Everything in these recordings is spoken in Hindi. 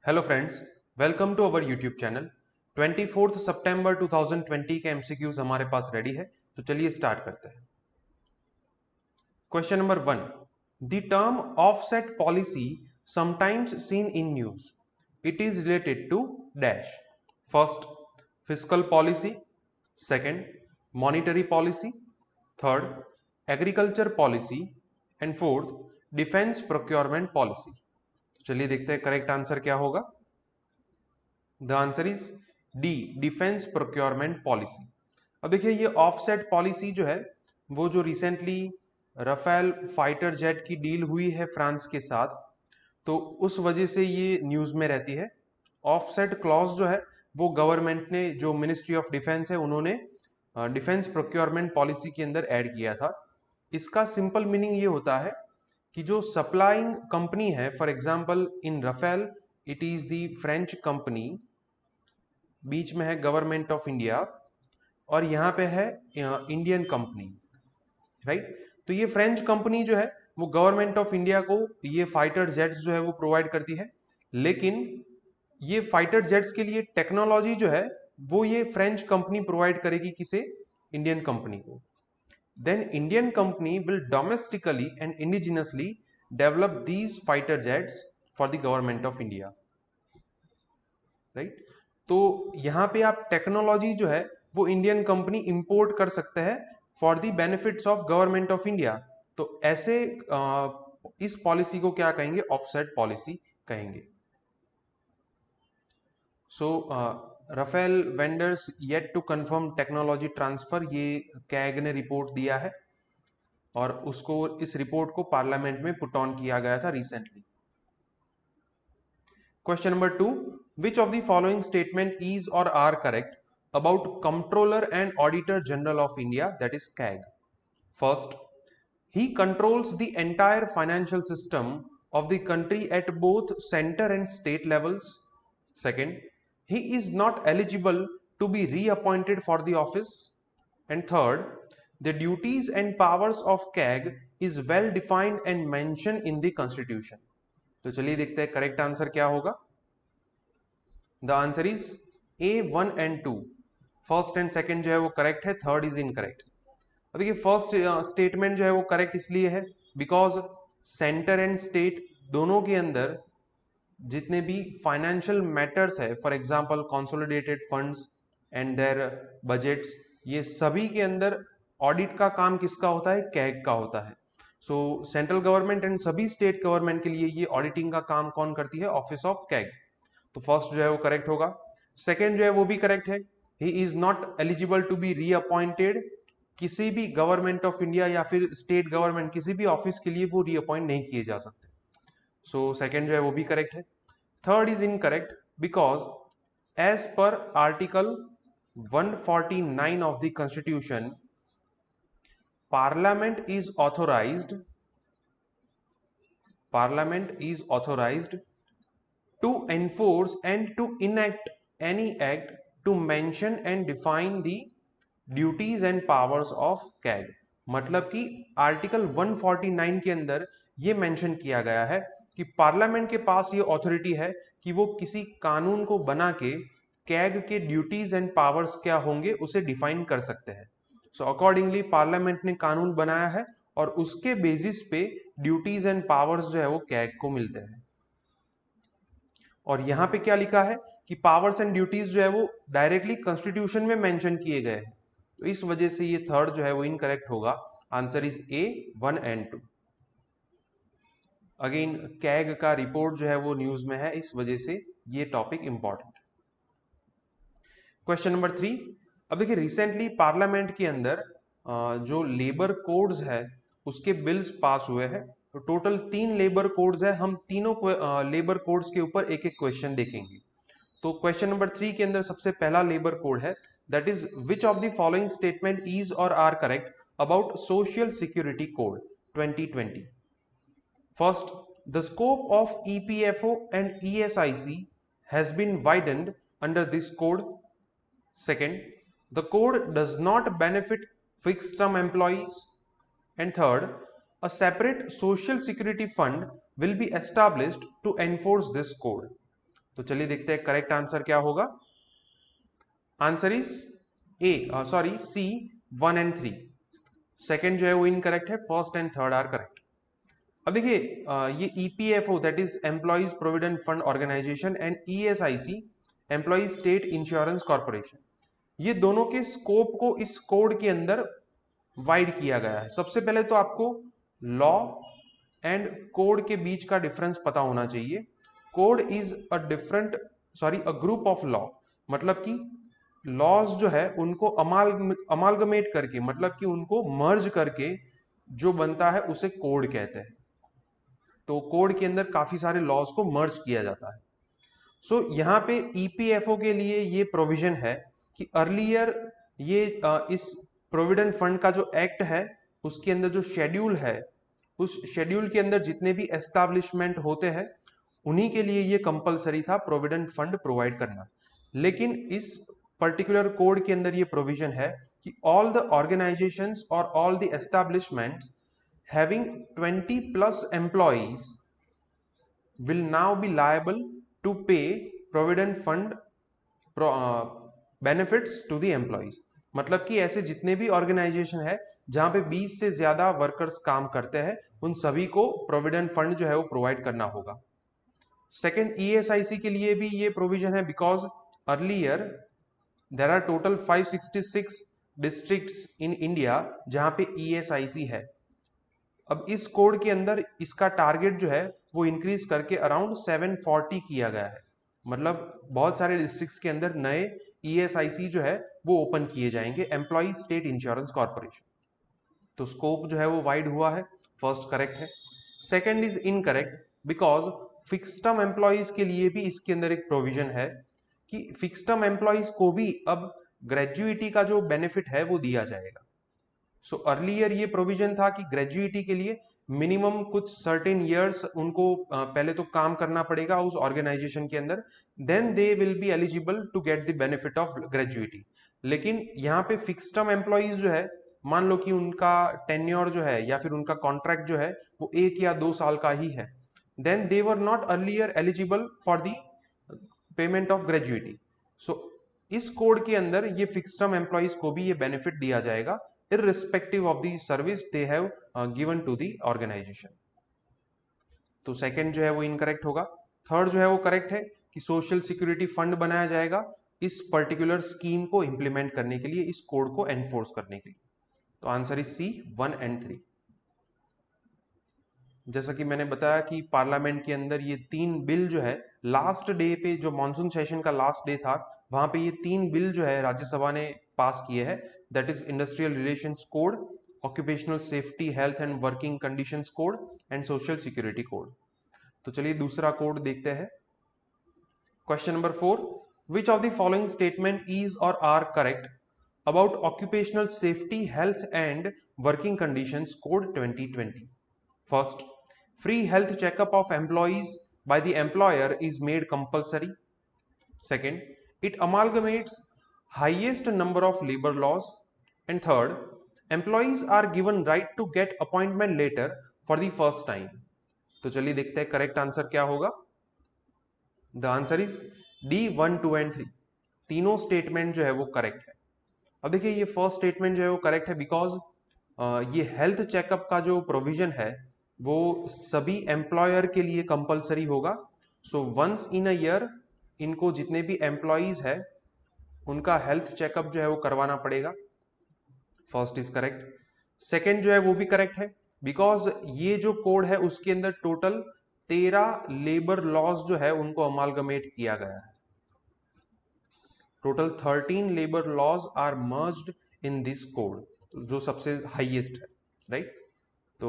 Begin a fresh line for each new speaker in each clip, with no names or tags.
Hello friends, welcome to our YouTube channel. 24 सितंबर 2020 के एमसीक्यूज हमारे पास रेडी है, तो चलिए स्टार्ट करते हैं। Question number 1, the term offset policy sometimes seen in news, it is related to dash. First, fiscal policy, second, monetary policy, third, agriculture policy and fourth, defence procurement policy. चलिए देखते हैं करेक्ट आंसर क्या होगा। The answer is D, defence procurement policy. अब देखिए ये ऑफसेट पॉलिसी जो है वो जो रिसेंटली राफेल फाइटर जेट की डील हुई है फ्रांस के साथ, तो उस वजह से ये न्यूज में रहती है। ऑफसेट क्लॉज जो है वो गवर्नमेंट ने, जो मिनिस्ट्री ऑफ डिफेंस है, उन्होंने डिफेंस प्रोक्योरमेंट पॉलिसी के अंदर ऐड किया था। इसका सिंपल मीनिंग ये होता है कि जो सप्लाइंग कंपनी है, for example in Rafale it is the French company, बीच में है गवर्नमेंट ऑफ इंडिया और यहाँ पे है इंडियन कंपनी, राइट। तो ये फ्रेंच कंपनी जो है वो गवर्नमेंट ऑफ इंडिया को ये फाइटर जेट्स जो है वो प्रोवाइड करती है, लेकिन ये फाइटर जेट्स के लिए टेक्नोलॉजी जो है वो ये फ्रेंच कंपनी प्रोवाइड करेगी किसे? इंडियन कंपनी को। Then Indian company will domestically and indigenously develop these fighter jets for the government of India, right. तो यहाँ पे आप टेक्नोलॉजी जो है वो इंडियन कंपनी इंपोर्ट कर सकते हैं for the benefits of government of India. तो ऐसे इस पॉलिसी को क्या कहेंगे? ऑफसेट पॉलिसी कहेंगे। So Rafale vendors yet to confirm technology transfer, ये कैग ने रिपोर्ट दिया है और उसको, इस रिपोर्ट को पार्लियामेंट में पुट ऑन किया गया था recently. Question number 2, which of the following statement is or are correct about Comptroller and Auditor General of India, that is CAG? First, he controls the entire financial system of the country at both center and state levels. Second, he is not eligible to be reappointed for the office. And third, the duties and powers of CAG is well defined and mentioned in the constitution. तो चलिए देखते हैं करेक्ट आंसर क्या होगा। The answer is A 1 and 2, first and second जो है वो करेक्ट है, थर्ड इज इनकरेक्ट। अब देखिए फर्स्ट स्टेटमेंट जो है वो करेक्ट इसलिए है बिकॉज सेंटर एंड स्टेट दोनों के अंदर जितने भी फाइनेंशियल मैटर्स है, for example consolidated funds and their budgets, ये सभी के अंदर ऑडिट का काम किसका होता है? कैग का होता है। सो सेंट्रल गवर्नमेंट एंड सभी स्टेट गवर्नमेंट के लिए ये ऑडिटिंग का काम कौन करती है? Office of CAG. तो फर्स्ट जो है वो करेक्ट होगा। सेकंड जो है वो भी करेक्ट है, he is not eligible to be reappointed. किसी भी गवर्नमेंट ऑफ इंडिया या फिर स्टेट गवर्नमेंट किसी भी ऑफिस के लिए वो रीअपॉइंट नहीं किए जा सकते। सो सेकंड जो है वो भी करेक्ट है। Third is incorrect because as per article 149 of the constitution, parliament is authorized to enforce and to enact any act to mention and define the duties and powers of CAG। मतलब कि आर्टिकल 149 के अंदर ये मेंशन किया गया है कि पार्लियामेंट के पास ये अथॉरिटी है कि वो किसी कानून को बना के कैग के ड्यूटीज एंड पावर्स क्या होंगे उसे डिफाइन कर सकते हैं। सो अकॉर्डिंगली पार्लियामेंट ने कानून बनाया है और उसके बेसिस पे ड्यूटीज एंड पावर्स जो है वो कैग को मिलते हैं। और यहां पे क्या लिखा है कि पावर्स एंड ड्यूटीज जो है वो डायरेक्टली कॉन्स्टिट्यूशन में मेंशन किए गए हैं, तो इस वजह से ये थर्ड जो है वो इनकरेक्ट होगा। Answer is A 1 and 2। Again CAG का रिपोर्ट जो है वो न्यूज में है, इस वजह से ये टॉपिक इंपॉर्टेंट। क्वेश्चन नंबर 3, अब देखिए रिसेंटली पार्लियामेंट के अंदर जो लेबर कोड्स है उसके बिल्स पास हुए हैं। तो टोटल 3 लेबर कोड्स है, हम तीनों लेबर कोड्स के ऊपर एक एक क्वेश्चन देखेंगे। तो क्वेश्चन नंबर 3 के अंदर सबसे पहला लेबर कोड है, that is which of the following statement is और are correct about social security code 2020। First, the scope of EPFO and ESIC has been widened under this code. Second, the code does not benefit fixed term employees. And third, a separate social security fund will be established to enforce this code. तो चलिए देखते हैं करेक्ट आंसर क्या होगा। Answer is A, sorry C, 1 and 3। Second जो है वो इनकरेक्ट है, first and third are correct. अब देखिए ये EPFO that is employees provident fund organisation and ESIC employees state insurance corporation, ये दोनों के स्कोप को इस कोड के अंदर वाइड किया गया है। सबसे पहले तो आपको लॉ एंड कोड के बीच का डिफरेंस पता होना चाहिए। Code is a different, sorry a group of law, मतलब कि लॉज जो है उनको अमालगमेट करके, मतलब कि उनको मर्ज करके जो बनता है उसे कोड कहते हैं। तो कोड के अंदर काफी सारे लॉज को मर्ज किया जाता है। सो यहाँ पे ईपीएफओ के लिए ये प्रोविजन है कि अर्लियर ये इस प्रोविडेंट फंड का जो एक्ट है उसके अंदर जो शेड्यूल है, उस शेड्यूल के अंदर जितने भी एस्टैब्लिशमेंट होते हैं उन्हीं के लिए ये कंपलसरी था प्रोविडेंट फंड प्रोवाइड करना। लेकिन इस पर्टिकुलर कोड के अंदर ये प्रोविजन है कि ऑल द ऑर्गेनाइजेशंस और all the establishments having 20 plus employees will now be liable to pay provident fund benefits to the employees। मतलब कि ऐसे जितने भी ऑर्गेनाइजेशन है जहां पे 20 से ज्यादा वर्कर्स काम करते हैं उन सभी को प्रोविडेंट फंड जो है वो प्रोवाइड करना होगा। सेकेंड, ईएसआईसी के लिए भी ये प्रोविजन है because earlier there are total 566 districts in India जहां पे ईएसआईसी है। अब इस कोड के अंदर इसका टारगेट जो है वो इंक्रीज करके अराउंड 740 किया गया है। मतलब बहुत सारे डिस्ट्रिक्ट्स के अंदर नए ईएसआईसी जो है वो ओपन किए जाएंगे, एम्प्लॉय स्टेट इंश्योरेंस कॉर्पोरेशन। तो स्कोप जो है वो वाइड हुआ है, फर्स्ट करेक्ट है। Second is incorrect because fix term employees के लिए भी इसके अंदर एक प्रोविजन है कि फिक्स टर्म एम्प्लॉयज को भी अब ग्रेजुइटी का जो बेनिफिट है वो दिया जाएगा। सो अर्लियर ये प्रोविजन था कि ग्रेजुइटी के लिए मिनिमम कुछ सर्टेन इयर्स उनको पहले तो काम करना पड़ेगा उस ऑर्गेनाइजेशन के अंदर, then they will be eligible to get the benefit of gratuity. लेकिन यहाँ पे फिक्स टर्म एम्प्लॉइज जो है, मान लो कि उनका टेन्योर जो है या फिर उनका कॉन्ट्रैक्ट जो है वो 1 या 2 साल का ही है, then they were not earlier eligible for the payment of gratuity. So इस कोड के अंदर ये फिक्स टर्म एम्प्लॉइज को भी ये बेनिफिट दिया जाएगा irrespective of the service they have given to the organization। तो सेकंड जो है वो इनकरेक्ट होगा। थर्ड जो है वो करेक्ट है कि सोशल सिक्योरिटी फंड बनाया जाएगा इस पर्टिकुलर स्कीम को इंप्लीमेंट करने के लिए, इस कोड को एनफोर्स करने के लिए। तो आंसर इज सी, 1 एंड 3। जैसा कि मैंने बताया कि पार्लियामेंट के अंदर ये 3 बिल जो है लास्ट डे पे, जो मॉनसून सेशन का लास्ट डे था वहां पे ये 3 बिल जो है राज्यसभा ने पास किए हैं, that is industrial relations code, occupational safety health and working conditions code and social security code. तो चलिए दूसरा कोड देखते हैं। Question number 4, which of the following statement is और are correct about occupational safety health and working conditions code 2020। First, free health checkup of employees by the employer is made compulsory. Second, it amalgamates highest number of labor laws. And third, employees are given right to get appointment letter for the first time. तो चलिए देखते हैं करेक्ट आंसर क्या होगा। The answer is D, 1, 2 and 3। तीनों स्टेटमेंट जो है वो करेक्ट है। अब देखिए ये फर्स्ट स्टेटमेंट जो है वो करेक्ट है बिकॉज ये हेल्थ चेकअप का जो प्रोविजन है वो सभी एम्प्लॉयर के लिए कंपलसरी होगा। So once in a year इनको जितने भी एम्प्लॉइज है उनका हेल्थ चेकअप जो है वो करवाना पड़ेगा। First is correct. सेकंड जो है वो भी करेक्ट है बिकॉज ये जो कोड है उसके अंदर टोटल 13 लेबर लॉज जो है उनको अमालगमेट किया गया है। Total 13 labour laws are merged in this code, जो सबसे हाईएस्ट है, राइट। तो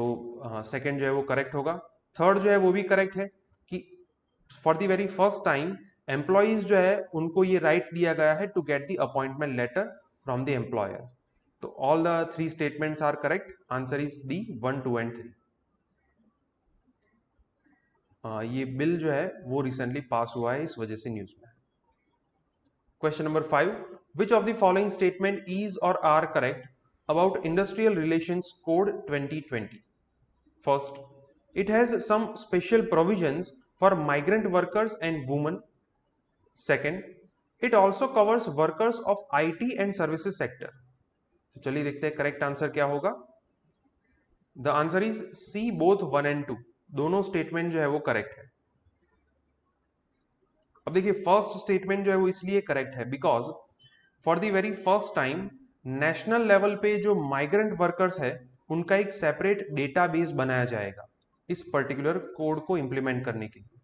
सेकंड जो है वो करेक्ट होगा। थर्ड जो है वो भी करेक्ट है कि for the very first time employees जो है उनको ये राइट दिया गया है to get the appointment letter from the employer. तो all the 3 statements are correct. Answer is D, 1, 2 and 3। ये बिल जो है वो रिसेंटली पास हुआ है, इस वजह से न्यूज में। Question number 5, which of the following statement is और are correct about industrial relations code 2020। First, it has some special provisions for migrant workers and women second, it also covers workers of IT and services sector. तो चलिए देखते हैं करेक्ट आंसर क्या होगा। The answer is C, both 1 and 2, दोनों स्टेटमेंट जो है वो करेक्ट है। अब देखिए फर्स्ट स्टेटमेंट जो है वो इसलिए करेक्ट है because for the very first time national level पे जो माइग्रेंट वर्कर्स है उनका एक सेपरेट डेटाबेस बनाया जाएगा इस पर्टिकुलर कोड को इंप्लीमेंट करने के लिए।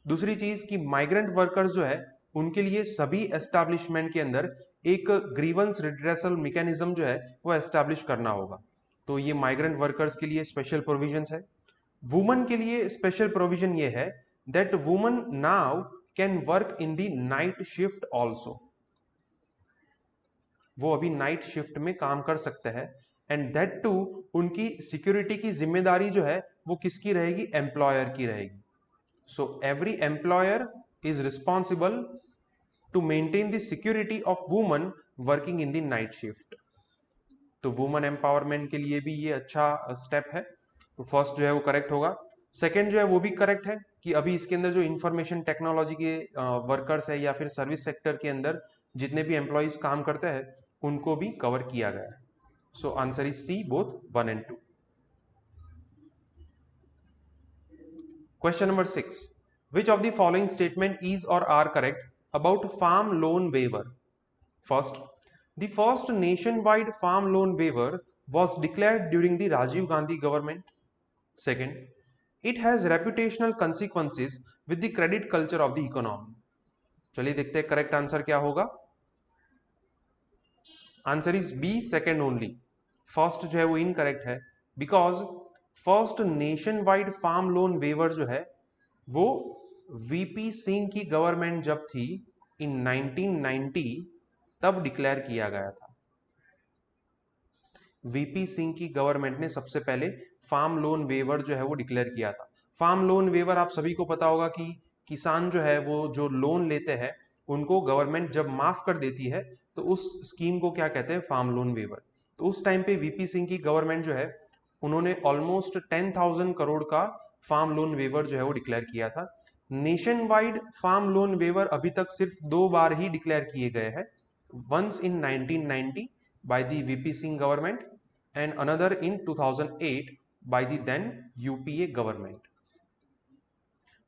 दूसरी चीज कि माइग्रेंट वर्कर्स जो है उनके लिए सभी एस्टैब्लिशमेंट के अंदर एक ग्रीवेंस रिड्रेसल मैकेनिज्म जो है वो एस्टैब्लिश करना होगा। तो ये माइग्रेंट वर्कर्स के लिए स्पेशल प्रोविजंस है। वुमन के लिए स्पेशल प्रोविजन ये है that woman now can work in the night shift also, वो अभी नाइट शिफ्ट में काम कर सकते हैं। एंड दैट टू उनकी सिक्योरिटी की जिम्मेदारी जो है वो किसकी रहेगी, एम्प्लॉयर की रहेगी। So every employer is responsible to maintain the security of woman working in the night shift. तो वुमन एम्पावरमेंट के लिए भी ये अच्छा स्टेप है। तो फर्स्ट जो है वो करेक्ट होगा। सेकंड जो है वो भी करेक्ट है कि अभी इसके अंदर जो इंफॉर्मेशन टेक्नोलॉजी के वर्कर्स है या फिर सर्विस सेक्टर के अंदर जितने भी एम्प्लॉयज काम करते हैं उनको भी कवर किया गया है। So answer is C, both 1 and 2। Question number 6, which of the following statement is or are correct about farm loan waiver? First, the first nationwide farm loan waiver was declared during the Rajiv Gandhi government. Second, it has reputational consequences with the credit culture of the economy. चलिए देखते हैं करेक्ट आंसर क्या होगा। Answer is B, second only. First जो है वो इनकरेक्ट है because first nationwide farm loan waiver जो है वो वीपी सिंह की गवर्नमेंट जब थी इन 1990 तब डिक्लेयर किया गया था। वीपी सिंह की गवर्नमेंट ने सबसे पहले फार्म लोन वेवर जो है वो डिक्लेयर किया था। फार्म लोन वेवर आप सभी को पता होगा कि किसान जो है वो जो लोन लेते हैं उनको गवर्नमेंट जब माफ कर देती है तो उस स्कीम को क्या कहते हैं, फार्म लोन वेवर। तो उस टाइम पे वीपी सिंह की गवर्नमेंट जो है उन्होंने ऑलमोस्ट 10,000 करोड़ का फार्म लोन वेवर जो है वो डिक्लेयर किया था। Nationwide farm loan waiver अभी तक सिर्फ 2 बार ही डिक्लेयर किए गए हैं, once in 1990 by the VP Singh government and another in 2008 by the then UPA government।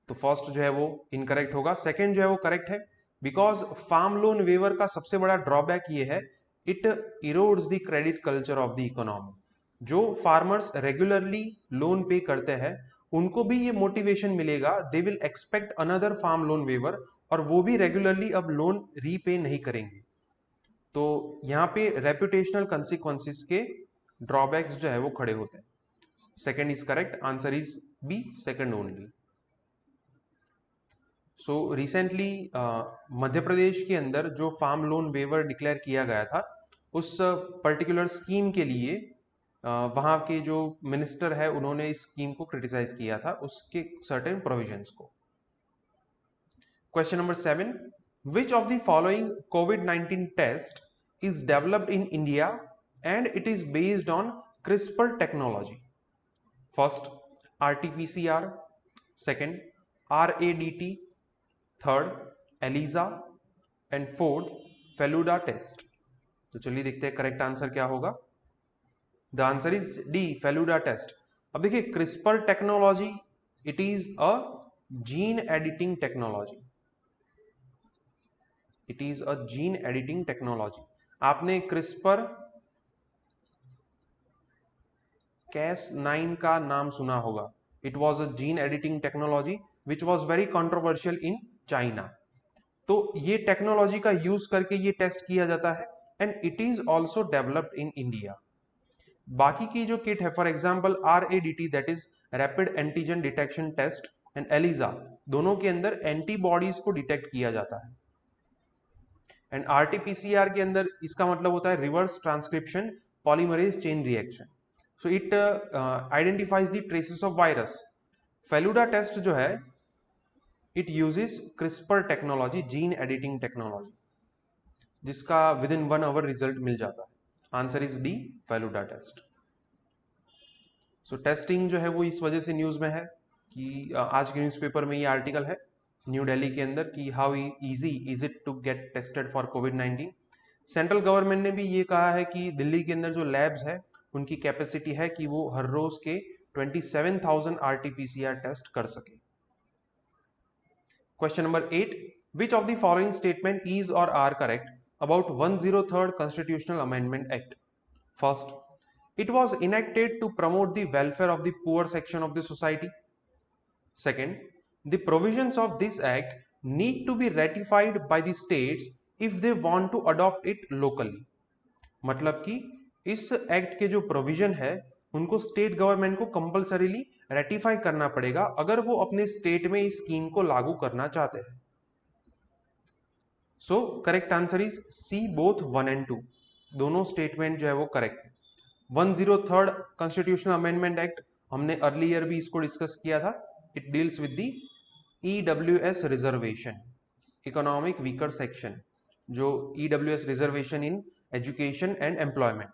तो फर्स्ट जो है वो इनकरेक्ट होगा। सेकंड जो है वो करेक्ट है बिकॉज फार्म लोन वेवर का सबसे बड़ा ड्रॉबैक ये है, it erodes the credit culture of the economy. जो फार्मर्स रेगुलरली लोन पे करते हैं उनको भी ये मोटिवेशन मिलेगा, they will expect another farm loan waiver, और वो भी रेगुलरली अब लोन रीपे नहीं करेंगे। तो यहाँ पे रेपुटेशनल कंसिक्वेंसेस के ड्रॉबैक्स जो है वो खड़े होते हैं। Second is correct, answer is B, second only. So recently Madhya Pradesh के अंदर जो फार्म लोन वेवर डिक्लेयर किया गया था उस पर्टिकुलर स्कीम के लिए वहां के जो मिनिस्टर है उन्होंने इस स्कीम को क्रिटिसाइज किया था, उसके सर्टेन प्रोविजंस को। Question number 7, which of the following COVID-19 test is developed in India and it is based on CRISPR technology? First, RT-PCR, second, RADT, third, ELISA and fourth, Feluda test। तो चलिए देखते हैं करेक्ट आंसर क्या होगा। The answer is D, Feluda test. अब देखिए CRISPR technology it is a gene editing technology, it is a gene editing technology. आपने क्रिस्पर Cas9 का नाम सुना होगा। It was a gene editing technology which was very controversial in China. तो ये टेक्नोलॉजी का यूज करके ये टेस्ट किया जाता है and it is also developed in India. बाकी की जो किट है for example RADT that is rapid antigen detection test and ELISA, दोनों के अंदर एंटीबॉडीज को डिटेक्ट किया जाता है। एंड RT-PCR के अंदर इसका मतलब होता है reverse transcription polymerase chain reaction. So it identifies the traces of virus. Feluda test जो है it uses CRISPR technology, gene editing technology, जिसका विद इन 1 आवर रिजल्ट मिल जाता है। Answer is D, Feluda test. So testing जो है वो इस वजह से न्यूज में है कि आज के न्यूज़पेपर में ये आर्टिकल है न्यू दिल्ली के अंदर कि how easy is it to get tested for कोविड-19। सेंट्रल गवर्नमेंट ने भी ये कहा है कि दिल्ली के अंदर जो लैब्स है उनकी कैपेसिटी है कि वो हर रोज के 27,000 RT-PCR टेस्ट कर सके। Question number 8. Which of the following statement is or are correct about 103rd Constitutional Amendment Act? First, it was enacted to promote the welfare of the poor section of the society. Second, the provisions of this act need to be ratified by the states if they want to adopt it locally. मतलब कि इस एक्ट के जो प्रोविजन है उनको स्टेट गवर्नमेंट को कंपलसरीली रेटिफाई करना पड़ेगा अगर वो अपने स्टेट में इस स्कीम को लागू करना चाहते हैं। So correct answer is C, both 1 and 2। दोनों स्टेटमेंट जो है वो करेक्ट है। 103rd कॉन्स्टिट्यूशनल अमेंडमेंट एक्ट हमने अर्ली ईयर भी इसको डिस्कस किया था। It deals with the EWS reservation, economic weaker section, जो EWS reservation in education and employment.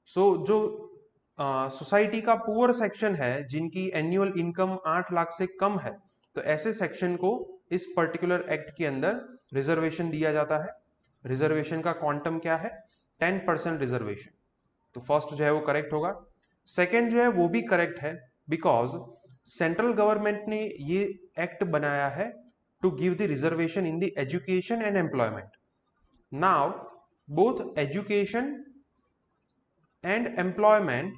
So जो सोसाइटी का पुअर सेक्शन है जिनकी एनुअल इनकम 8 लाख से कम है, तो ऐसे सेक्शन को इस पर्टिकुलर एक्ट के अंदर रिजर्वेशन दिया जाता है। रिजर्वेशन का क्वांटम क्या है? 10% रिजर्वेशन। तो फर्स्ट जो है वो करेक्ट होगा। सेकंड जो है वो भी करेक्ट है बिकॉज सेंट्रल गवर्नमेंट ने ये एक्ट बनाया है to give the reservation in the education and employment. Now both education and employment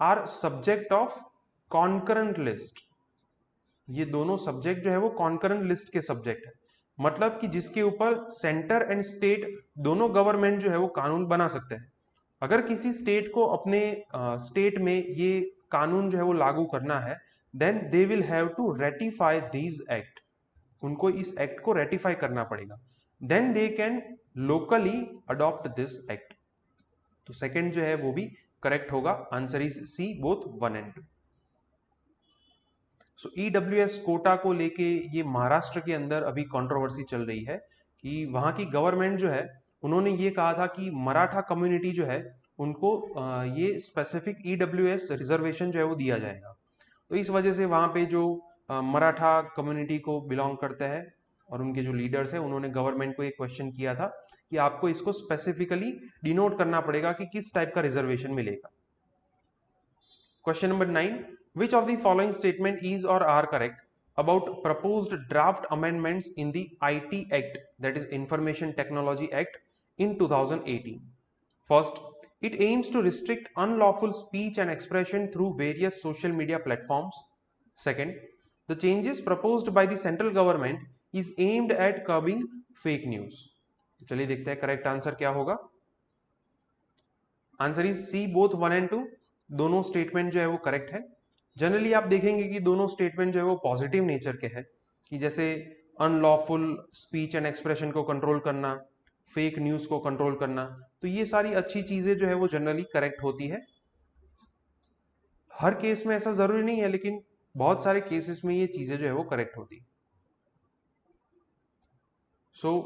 are subject of concurrent list. ये दोनों सब्जेक्ट जो है वो कॉन्करेंट लिस्ट के सब्जेक्ट है, मतलब कि जिसके ऊपर सेंटर एंड स्टेट दोनों गवर्नमेंट जो है वो कानून बना सकते हैं। अगर किसी स्टेट को अपने स्टेट में ये कानून जो है वो लागू करना है, then they will have to ratify this act. उनको इस एक्ट को रेटिफाई करना पड़ेगा, then they can locally adopt this act. तो सेकंड जो है वो भी करेक्ट होगा। Answer is C, both 1 and 2। सो EWS कोटा को लेके ये महाराष्ट्र के अंदर अभी कंट्रोवर्सी चल रही है कि वहां की गवर्नमेंट जो है उन्होंने ये कहा था कि मराठा कम्युनिटी जो है उनको ये स्पेसिफिक EWS रिजर्वेशन जो है वो दिया जाएगा। तो इस वजह से वहां पे जो मराठा कम्युनिटी को बिलोंग करते हैं और उनके जो लीडर्स हैं उन्होंने गवर्नमेंट को एक क्वेश्चन किया था कि आपको इसको स्पेसिफिकली डिनोट करना पड़ेगा कि किस टाइप का रिजर्वेशन मिलेगा। Question number 9. Which of the following statement is or are correct about proposed draft amendments in the IT Act, that is Information Technology Act in 2018? First, it aims to restrict unlawful speech and expression through various social media platforms. Second, the changes proposed by the central government is aimed at curbing fake news. चलिए देखते हैं करेक्ट आंसर क्या होगा। Answer is C, both 1 and 2। दोनों स्टेटमेंट जो है वो करेक्ट है। जनरली आप देखेंगे कि दोनों स्टेटमेंट जो है वो पॉजिटिव नेचर के हैं, कि जैसे अनलॉफुल स्पीच एंड एक्सप्रेशन को कंट्रोल करना, फेक न्यूज को कंट्रोल करना, तो ये सारी अच्छी चीजें जो है वो जनरली करेक्ट होती है। हर केस में ऐसा जरूरी नहीं है, लेकिन बहुत सारे केसेस में ये चीजें जो है वो करेक्ट होती है। सो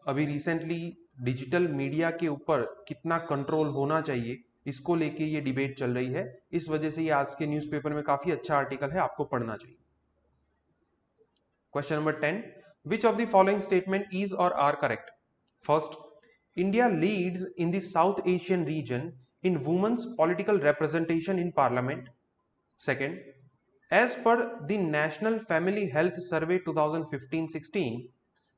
अभी रिसेंटली डिजिटल मीडिया के ऊपर कितना कंट्रोल होना चाहिए इसको लेके ये डिबेट चल रही है। इस वजह से ये आज के न्यूज़पेपर में काफी अच्छा आर्टिकल है, आपको पढ़ना चाहिए। Question number 10. Which of the following statement is और are correct? First, India leads in the South Asian region in women's political representation in parliament. Second, as per the national family health survey 2015-16,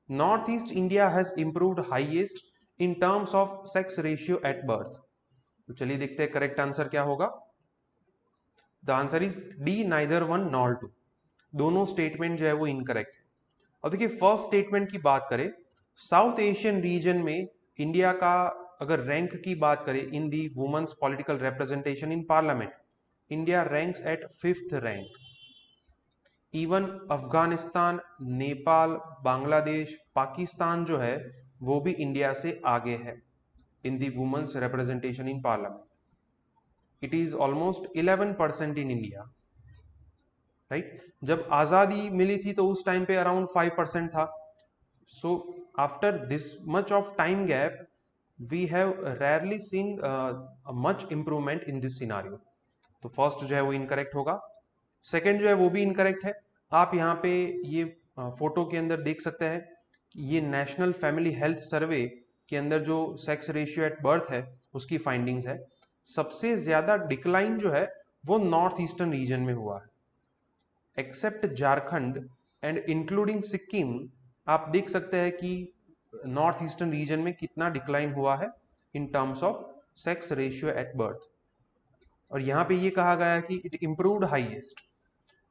north east India has improved highest in terms of sex ratio at birth. तो चलिए देखते हैं करेक्ट आंसर क्या होगा। The answer is D, neither 1 nor 2। दोनों स्टेटमेंट जो है वो इनकरेक्ट है। अब देखिए फर्स्ट स्टेटमेंट की बात करें, साउथ एशियन रीजन में इंडिया का अगर रैंक की बात करें in the women's political representation in parliament, India ranks at 5th rank. Even Afghanistan, Nepal, Bangladesh, Pakistan जो है वो भी इंडिया से आगे है in the women's representation in parliament. It is almost 11% in India, right? जब आजादी मिली थी तो उस टाइम पे अराउंड 5% था। So after this much of time gap, we have rarely seen a much improvement in this scenario. तो फर्स्ट जो है वो इनकरेक्ट होगा। सेकंड जो है वो भी इनकरेक्ट है। आप यहाँ पे ये फोटो के अंदर देख सकते हैं, ये नेशनल फैमिली हेल्थ सर्वे के अंदर जो सेक्स रेशियो एट बर्थ है उसकी फाइंडिंग्स है। सबसे ज्यादा डिक्लाइन जो है वो नॉर्थ ईस्टर्न रीजन में हुआ है, except Jharkhand and including Sikkim. आप देख सकते हैं कि नॉर्थ ईस्टर्न रीजन में कितना डिक्लाइन हुआ है इन terms of sex ratio at birth. और यहाँ पे ये कहा गया है कि इट इम्प्रूव्ड हाईएस्ट,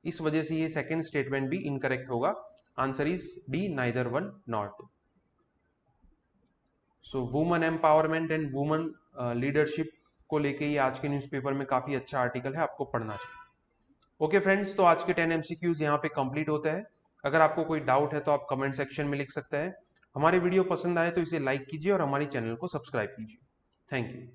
इस वजह से ये सेकंड स्टेटमेंट भी इनकरेक्ट होगा। Answer is D, neither one nor two. So woman empowerment and woman leadership को लेके ये आज के न्यूज़पेपर में काफी अच्छा आर्टिकल है, आपको पढ़ना चाहिए। ओके फ्रेंड्स, तो आज के 10 एमसीक्यूज यहाँ पे कंप्लीट होते हैं। अगर आपको कोई डाउट है तो आप कमेंट सेक्शन में लिख सकते हैं। हमारे वीडियो पसंद आए तो इसे लाइक कीजिए और हमारे चैनल को सब्सक्राइब कीजिए। Thank you.